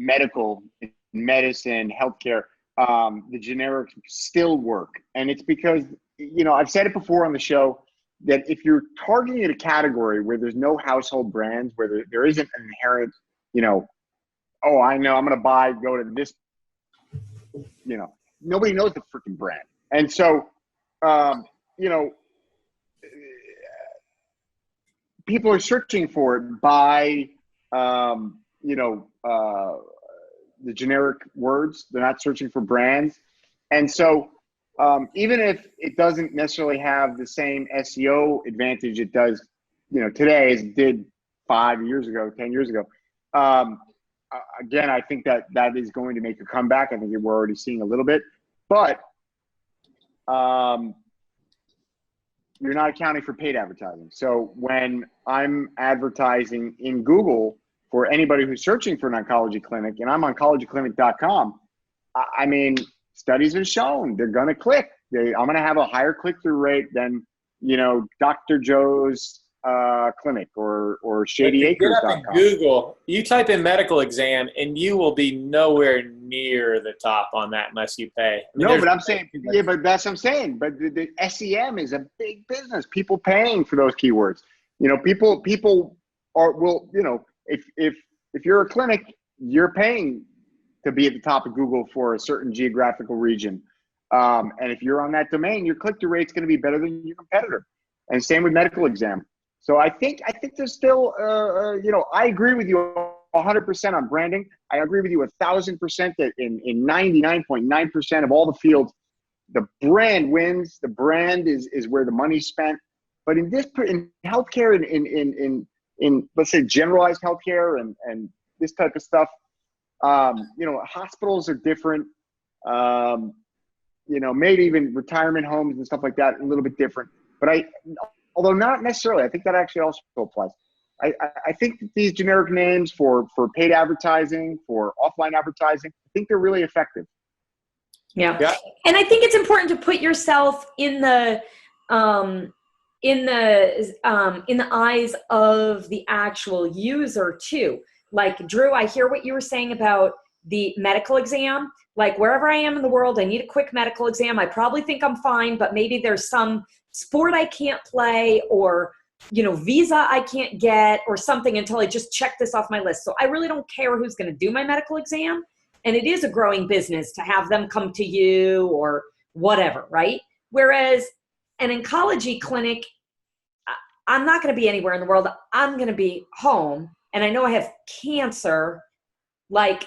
medicine, healthcare, the generics still work. And it's because, I've said it before on the show, that if you're targeting a category where there's no household brands, where there isn't an inherent, oh, I know I'm going to go to this, nobody knows the freaking brand. And so, people are searching for it by, the generic words. They're not searching for brands. And so, even if it doesn't necessarily have the same SEO advantage it does, today as it did 5 years ago, 10 years ago, again, I think that is going to make a comeback. I think we're already seeing a little bit, but you're not accounting for paid advertising. So when I'm advertising in Google for anybody who's searching for an oncology clinic, and I'm oncologyclinic.com, I mean, studies have shown they're going to click. I'm going to have a higher click-through rate than, Dr. Joe's clinic or ShadyAcres.com.
Get up in Google, you type in medical exam, and you will be nowhere near the top on that unless you pay.
But I'm saying, but that's what I'm saying. But the SEM is a big business. People paying for those keywords. People will, if you're a clinic, you're paying to be at the top of Google for a certain geographical region. And if you're on that domain, your click-through rate is going to be better than your competitor. And same with medical exam. So I think there's still, I agree with you 100% on branding. I agree with you 1,000% that in 99.9% of all the fields, the brand wins. The brand is where the money's spent. But in healthcare, in let's say generalized healthcare and this type of stuff, hospitals are different. Maybe even retirement homes and stuff like that, a little bit different. But although not necessarily, I think that actually also applies. I think that these generic names for paid advertising, for offline advertising, I think they're really effective.
Yeah. And I think it's important to put yourself in the eyes of the actual user too. Like, Drew, I hear what you were saying about the medical exam. Like, wherever I am in the world, I need a quick medical exam. I probably think I'm fine, but maybe there's some sport I can't play, or, you know, visa I can't get, or something, until I just check this off my list. So I really don't care who's going to do my medical exam. And it is a growing business to have them come to you or whatever, right? Whereas an oncology clinic, I'm not going to be anywhere in the world. I'm going to be home, and I know I have cancer. Like,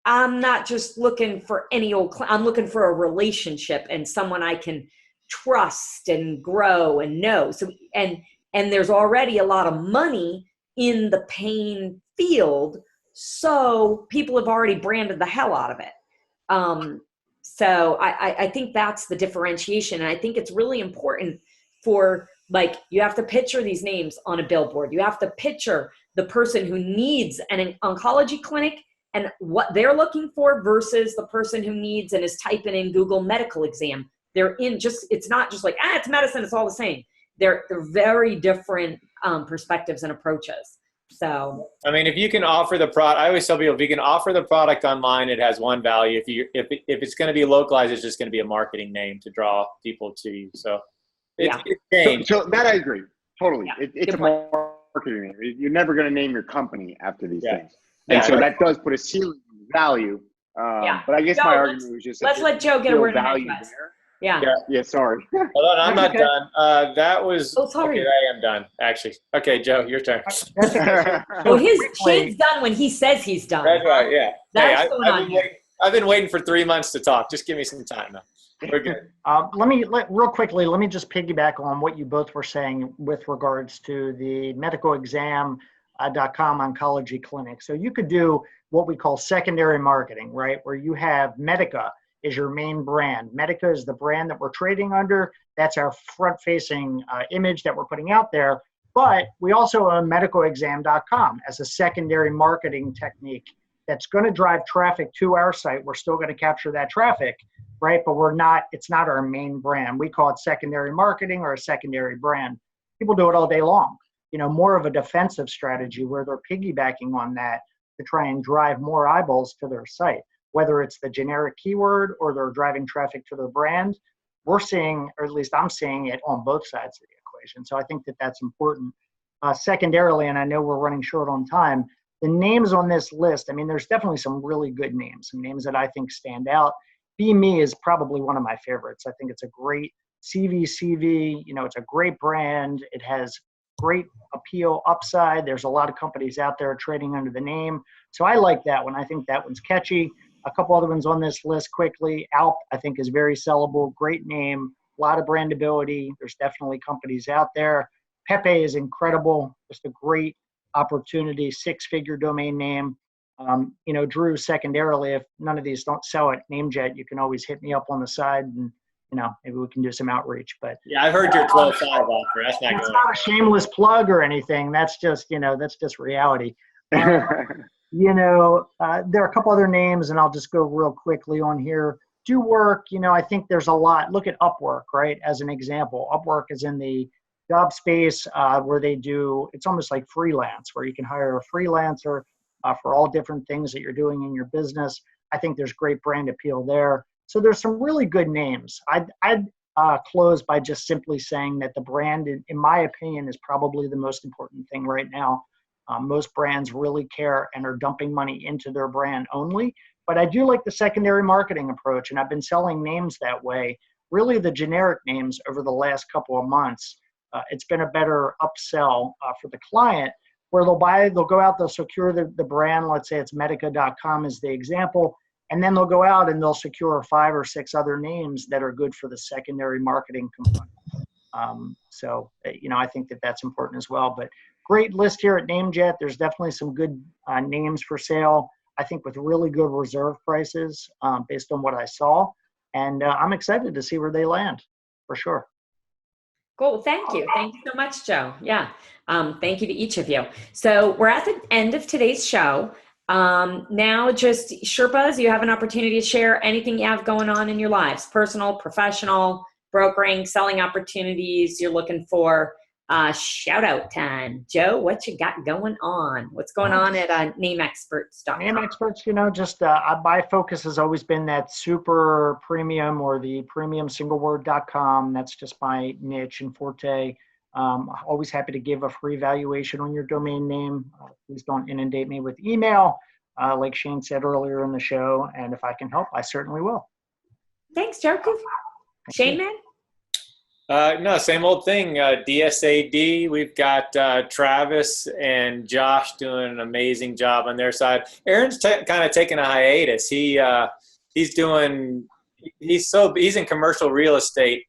I'm not just looking for any old, I'm looking for a relationship and someone I can trust and grow and know. So, and there's already a lot of money in the pain field. So people have already branded the hell out of it. So I think that's the differentiation. And I think it's really important for, like, you have to picture these names on a billboard. You have to picture the person who needs an oncology clinic and what they're looking for versus the person who needs and is typing in Google medical exam. They're in just, it's not just like, it's medicine, it's all the same. They're very different perspectives and approaches. So,
I mean, if you can offer the product, I always tell people, if you can offer the product online, it has one value. If it's going to be localized, it's just going to be a marketing name to draw people to you. So, it's changed.
So that I agree totally.
Yeah.
It's a marketing name. You're never going to name your company after these things, and
Yeah.
so that does put a ceiling on value. But I guess
Joe,
my argument was just
let's let Joe get a word in edgewise.
Yeah. Sorry.
Hold on, I'm not done. That was.
Oh, sorry.
Okay, I am done, actually. Okay, Joe, your turn.
That's okay.
Oh, Shane's done when he says he's done.
That's right, yeah.
That's going on here.
I've been waiting for 3 months to talk. Just give me some time now. We're good.
Real quickly, let me just piggyback on what you both were saying with regards to the medical exam.com oncology clinic. So you could do what we call secondary marketing, right? Where you have Medica is your main brand. Medica is the brand that we're trading under. That's our front-facing image that we're putting out there. But we also own medicalexam.com as a secondary marketing technique that's going to drive traffic to our site. We're still going to capture that traffic, right? But it's not our main brand. We call it secondary marketing or a secondary brand. People do it all day long. You know, more of a defensive strategy where they're piggybacking on that to try and drive more eyeballs to their site. Whether it's the generic keyword or they're driving traffic to their brand, we're seeing, or at least I'm seeing it on both sides of the equation. So I think that that's important. Secondarily, and I know we're running short on time, the names on this list, I mean, there's definitely some really good names, some names that I think stand out. Be Me is probably one of my favorites. I think it's a great CV, you know, it's a great brand. It has great appeal upside. There's a lot of companies out there trading under the name. So I like that one. I think that one's catchy. A couple other ones on this list quickly. Alp, I think, is very sellable. Great name, a lot of brandability. There's definitely companies out there. Pepe is incredible. Just a great opportunity, 6-figure domain name. You know, Drew, secondarily, if none of these don't sell at NameJet, you can always hit me up on the side and, you know, maybe we can do some outreach. But
yeah, I've heard your 12-5 offer. That's not
it's
good.
not a shameless plug or anything. That's just, you know, that's just reality. You know, there are a couple other names, and I'll just go real quickly on here. Do work, you know, I think there's a lot. Look at Upwork, right, as an example. Upwork is in the job space where they do, it's almost like freelance, where you can hire a freelancer for all different things that you're doing in your business. I think there's great brand appeal there. So there's some really good names. I'd close by just simply saying that the brand, in my opinion, is probably the most important thing right now. Most brands really care and are dumping money into their brand only. But I do like the secondary marketing approach, and I've been selling names that way. Really, the generic names over the last couple of months, it's been a better upsell for the client, where they'll go out, they'll secure the brand. Let's say it's medica.com as the example, and then they'll go out and they'll secure 5 or 6 other names that are good for the secondary marketing component. So, you know, I think that that's important as well. But great list here at NameJet. There's definitely some good names for sale, I think, with really good reserve prices based on what I saw. And I'm excited to see where they land, for sure.
Cool. Thank you. Thank you so much, Joe. Yeah. Thank you to each of you. So we're at the end of today's show. Now just Sherpas, you have an opportunity to share anything you have going on in your lives, personal, professional, brokering, selling opportunities you're looking for. Shout out time. Joe, what you got going on? What's going on at NameExperts.com?
Name Experts, just my focus has always been that super premium or the premium singleword.com. That's just my niche and forte. Always happy to give a free valuation on your domain name. Please don't inundate me with email, like Shane said earlier in the show. And if I can help, I certainly will.
Thanks, Joe. Shane, man?
No, same old thing. DSAD, we've got Travis and Josh doing an amazing job on their side. Aaron's kind of taking a hiatus. He's in commercial real estate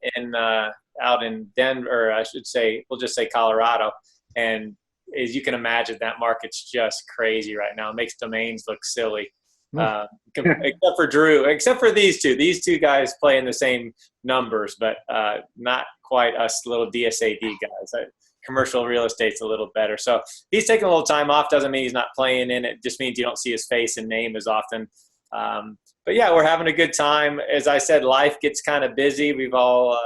out in Denver, I should say, we'll just say Colorado. And as you can imagine, that market's just crazy right now. It makes domains look silly. Except for Drew, except for these two guys play in the same numbers, but not quite us little DSAD guys. Commercial real estate's a little better. So he's taking a little time off. Doesn't mean he's not playing in it. Just means you don't see his face and name as often. But yeah, we're having a good time. As I said, life gets kind of busy. We've all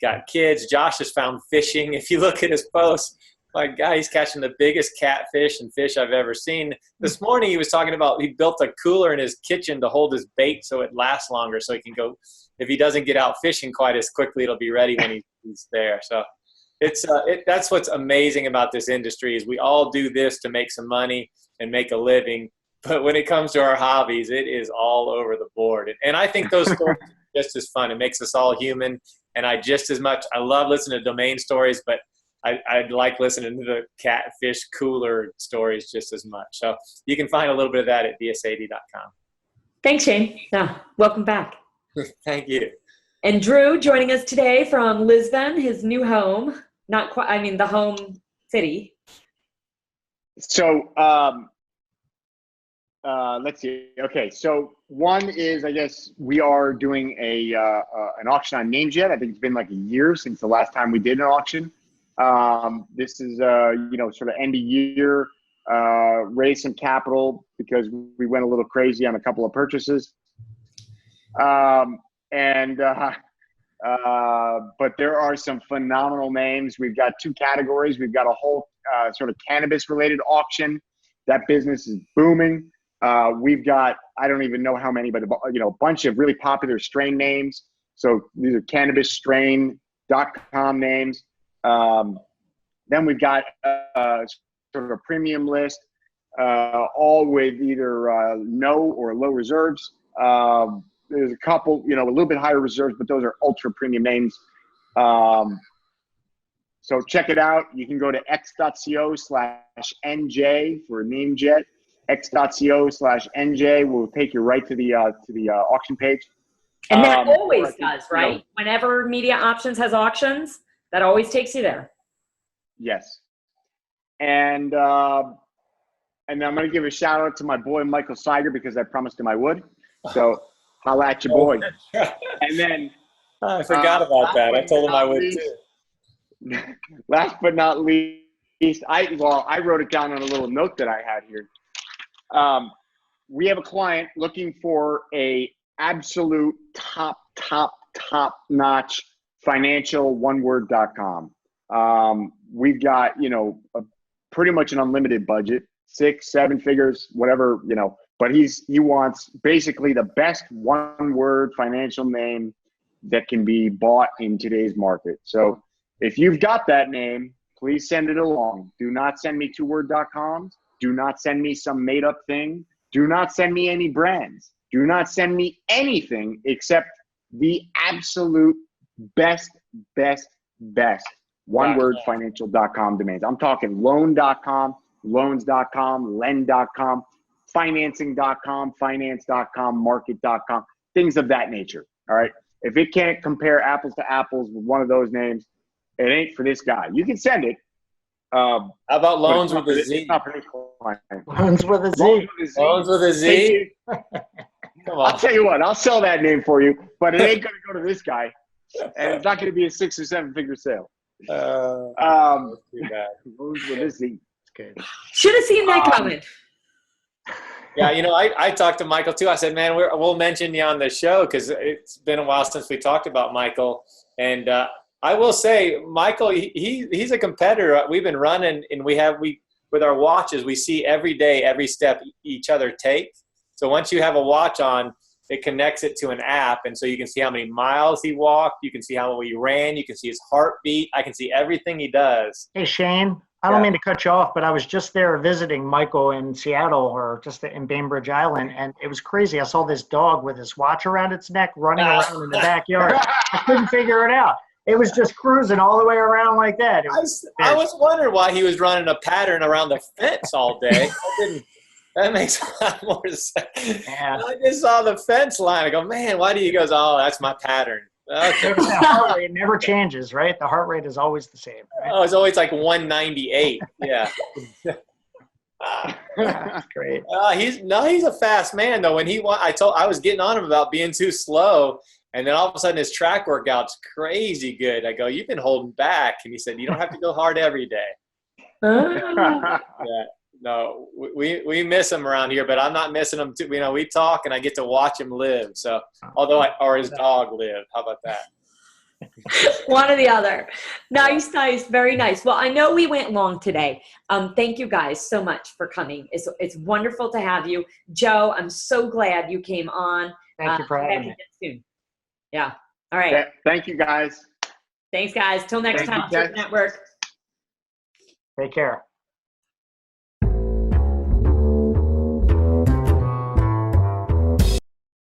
got kids. Josh has found fishing. If you look at his posts, my God, he's catching the biggest catfish and fish I've ever seen. This morning he was talking about he built a cooler in his kitchen to hold his bait so it lasts longer, so he can go. If he doesn't get out fishing quite as quickly, it'll be ready when he's there. So that's what's amazing about this industry is we all do this to make some money and make a living. But when it comes to our hobbies, it is all over the board. And I think those stories are just as fun. It makes us all human. And I love listening to domain stories, but I like listening to the catfish cooler stories just as much. So you can find a little bit of that at dsad.com.
Thanks, Shane. Welcome back.
Thank you.
And Drew joining us today from Lisbon, his new home. Not quite, the home city.
So let's see. Okay, so one is, I guess we are doing an auction on NameJet. I think it's been like a year since the last time we did an auction. This is sort of end of year, raise some capital because we went a little crazy on a couple of purchases. But there are some phenomenal names. We've got two categories. We've got a whole sort of cannabis related auction. That business is booming. We've got, I don't even know how many, but a bunch of really popular strain names. So these are cannabisstrain.com names. Then we've got sort of a premium list, all with either no or low reserves. There's a couple, a little bit higher reserves, but those are ultra premium names. So check it out. You can go to x.co/NJ for NameJet. x.co/NJ will take you right to the auction page.
And that always does, right? Whenever Media Options has auctions, that always takes you there.
Yes. And I'm going to give a shout out to my boy, Michael Seiger, because I promised him I would. So holla at your boy. And then
I forgot about that. I told him I would too.
Last but not least, I wrote it down on a little note that I had here. We have a client looking for a absolute top notch financial oneword.com. We've got, pretty much an unlimited budget, 6-7 figures, whatever, but he wants basically the best one word financial name that can be bought in today's market. So if you've got that name, please send it along. Do not send me 2word.coms. Do not send me some made up thing. Do not send me any brands. Do not send me anything except the absolute best one-word financial.com domains. I'm talking loan.com, loans.com, lend.com, financing.com, finance.com, market.com, things of that nature. All right. If it can't compare apples to apples with one of those names, it ain't for this guy. You can send it.
How about loans with a Z?
Loans with a Z.
Loans with a Z.
Come on. I'll tell you what, I'll sell that name for you, but it ain't going to go to this guy. And it's not going to be a 6 or 7 figure sale.
Too bad.
What is he?
Good.
Should have seen that coming.
Yeah, I talked to Michael too. I said, man, we'll mention you on the show because it's been a while since we talked about Michael. And I will say, Michael, he's a competitor. We've been running, and we with our watches, we see every day, every step each other take. So once you have a watch on, it connects it to an app, and so you can see how many miles he walked. You can see how he ran. You can see his heartbeat. I can see everything he does.
Hey, Shane, I don't mean to cut you off, but I was just there visiting Michael in Seattle, or just in Bainbridge Island, and it was crazy. I saw this dog with his watch around its neck running around in the backyard. I couldn't figure it out. It was just cruising all the way around like that.
I was wondering why he was running a pattern around the fence all day. That makes a lot more sense.
Yeah.
I just saw the fence line. I go, man, why do you go? Oh, that's my pattern. Okay.
The heart rate never changes, right? The heart rate is always the same. Right?
Oh, it's always like 198. Yeah.
That's great.
He's a fast man though. When I was getting on him about being too slow, and then all of a sudden his track workout's crazy good. I go, you've been holding back, and he said, you don't have to go hard every day. Yeah. No, we miss him around here, but I'm not missing him too. We talk, and I get to watch him live. So, or his dog live. How about that?
One or the other. Nice, very nice. Well, I know we went long today. Thank you guys so much for coming. It's wonderful to have you, Joe. I'm so glad you came on.
Thank you for having me.
Soon. Yeah. All right.
Thank you, guys.
Thanks, guys. Till next time. Network.
Take care.